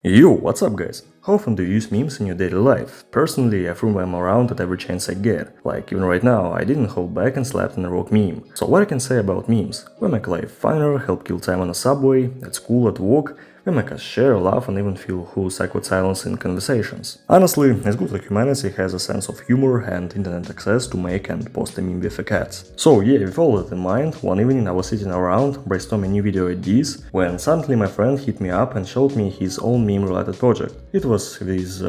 Yo, what's up guys? How often do you use memes in your daily life? Personally, I throw them around at every chance I get. Like even right now, I didn't hold back and slapped in a rock meme. So what I can say about memes? They make life funner, help kill time on a subway, at school, at work, they make us share, laugh and even feel whose awkward silence in conversations. Honestly, it's good that humanity has a sense of humor and internet access to make and post a meme with a cat. So yeah, with all that in mind, one evening I was sitting around brainstorming new video ideas when suddenly my friend hit me up and showed me his own meme-related project. It was this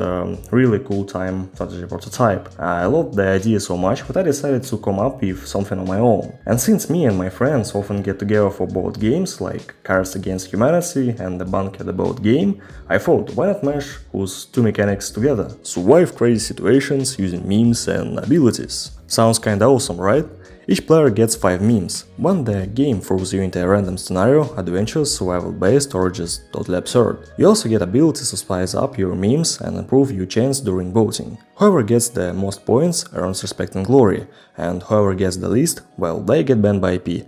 really cool time strategy prototype. I loved the idea so much that I decided to come up with something on my own. And since me and my friends often get together for board games like Cards Against Humanity and the Banquet about game, I thought why not mash those two mechanics together? Survive crazy situations using memes and abilities. Sounds kinda awesome, right? Each player gets 5 memes. When the game throws you into a random scenario, adventurous, survival-based or just totally absurd. You also get abilities to spice up your memes and improve your chance during voting. Whoever gets the most points earns respect and glory, and whoever gets the least, well, they get banned by IP.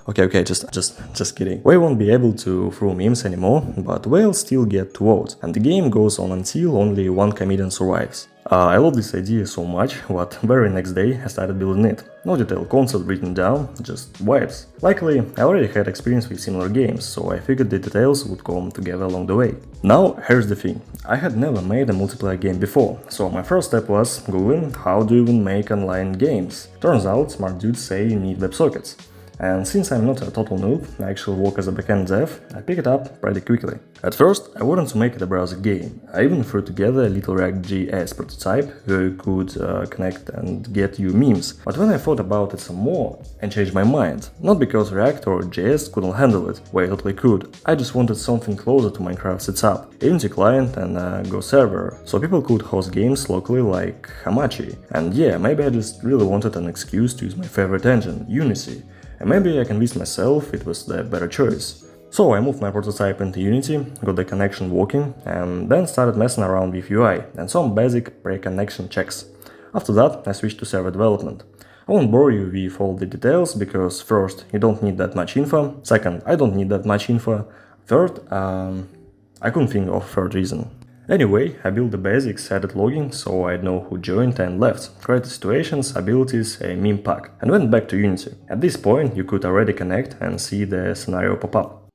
Okay, just kidding. We won't be able to throw memes anymore, but we'll still get to vote, and the game goes on until only one comedian survives. I love this idea so much that very next day I started building it. No detailed concept written down, just vibes. Luckily, I already had experience with similar games, so I figured the details would come together along the way. Now, here's the thing. I had never made a multiplayer game before, so my first step was googling how do you even make online games. Turns out, smart dudes say you need WebSockets. And since I'm not a total noob, I actually work as a backend dev, I pick it up pretty quickly. At first, I wanted to make it a browser game. I even threw together a little React.js prototype where you could connect and get you memes. But when I thought about it some more, I changed my mind. Not because React or JS couldn't handle it, well, it totally could. I just wanted something closer to Minecraft setup, a Unity client and a Go server, so people could host games locally like Hamachi. And yeah, maybe I just really wanted an excuse to use my favorite engine, Unity. And maybe I convinced myself it was the better choice. So I moved my prototype into Unity, got the connection working, and then started messing around with UI and some basic pre-connection checks. After that, I switched to server development. I won't bore you with all the details, because first, you don't need that much info, second, I don't need that much info, third, I couldn't think of a third reason. Anyway, I built the basics, added logging so I'd know who joined and left, created situations, abilities, a meme pack, and went back to Unity. At this point, you could already connect and see the scenario pop up.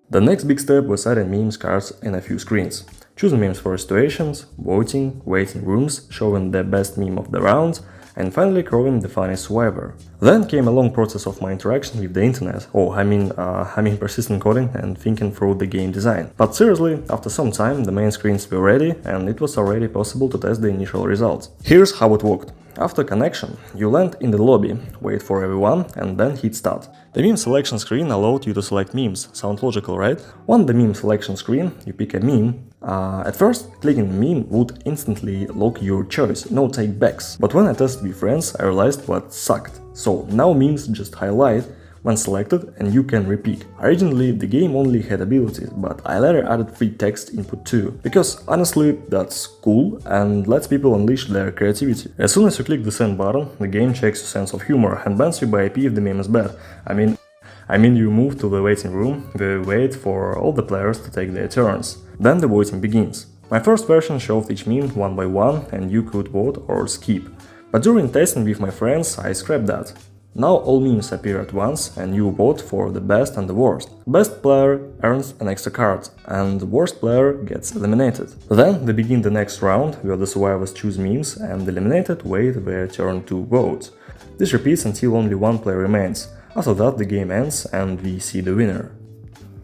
The next big step was adding memes cards in a few screens. Choosing memes for situations, voting, waiting rooms, showing the best meme of the round, and finally crowing the funniest survivor. Then came a long process of my interaction with the internet, I mean persistent coding and thinking through the game design. But seriously, after some time the main screens were ready and it was already possible to test the initial results. Here's how it worked. After connection, you land in the lobby, wait for everyone and then hit start. The meme selection screen allowed you to select memes, sound logical, right? On the meme selection screen, you pick a meme. At first, clicking meme would instantly lock your choice, no take-backs. But when I tested with friends, I realized what sucked. So now memes just highlight when selected and you can repeat. Originally, the game only had abilities, but I later added free text input too, because honestly, that's cool and lets people unleash their creativity. As soon as you click the send button, the game checks your sense of humor and bans you by IP if the meme is bad. I mean you move to the waiting room, where you wait for all the players to take their turns. Then the voting begins. My first version showed each meme one by one and you could vote or skip. But during testing with my friends, I scrapped that. Now all memes appear at once and you vote for the best and the worst. Best player earns an extra card and the worst player gets eliminated. Then they begin the next round where the survivors choose memes and the eliminated wait their turn to vote. This repeats until only one player remains. After that the game ends and we see the winner.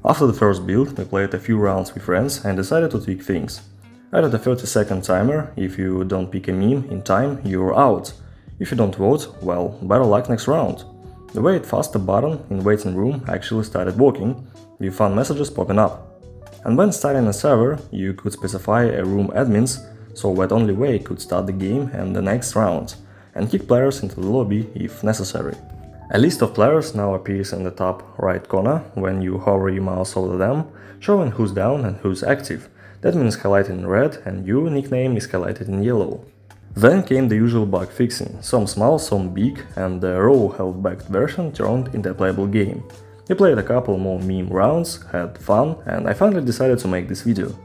After the first build we played a few rounds with friends and decided to tweak things. Added a 30-second timer. If you don't pick a meme in time, you're out. If you don't vote, well, better luck next round. The wait faster button in waiting room actually started working, with fun messages popping up. And when starting a server, you could specify a room admins, so that only way could start the game and the next round, and kick players into the lobby if necessary. A list of players now appears in the top right corner when you hover your mouse over them, showing who's down and who's active. That means highlighted in red and your nickname is highlighted in yellow. Then came the usual bug fixing, some small, some big, and the raw held-back version turned into a playable game. We played a couple more meme rounds, had fun, and I finally decided to make this video.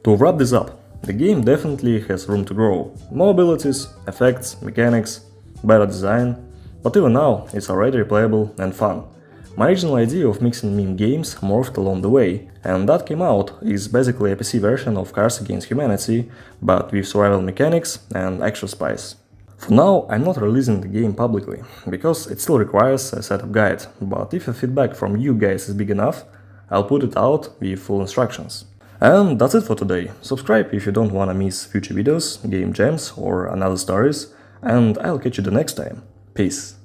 To wrap this up, the game definitely has room to grow. More abilities, effects, mechanics, better design, but even now it's already replayable and fun. My original idea of mixing meme games morphed along the way, and that came out is basically a PC version of Cards Against Humanity, but with survival mechanics and extra spice. For now, I'm not releasing the game publicly, because it still requires a setup guide, but if the feedback from you guys is big enough, I'll put it out with full instructions. And that's it for today. Subscribe if you don't wanna miss future videos, game jams or another stories, and I'll catch you the next time. Peace.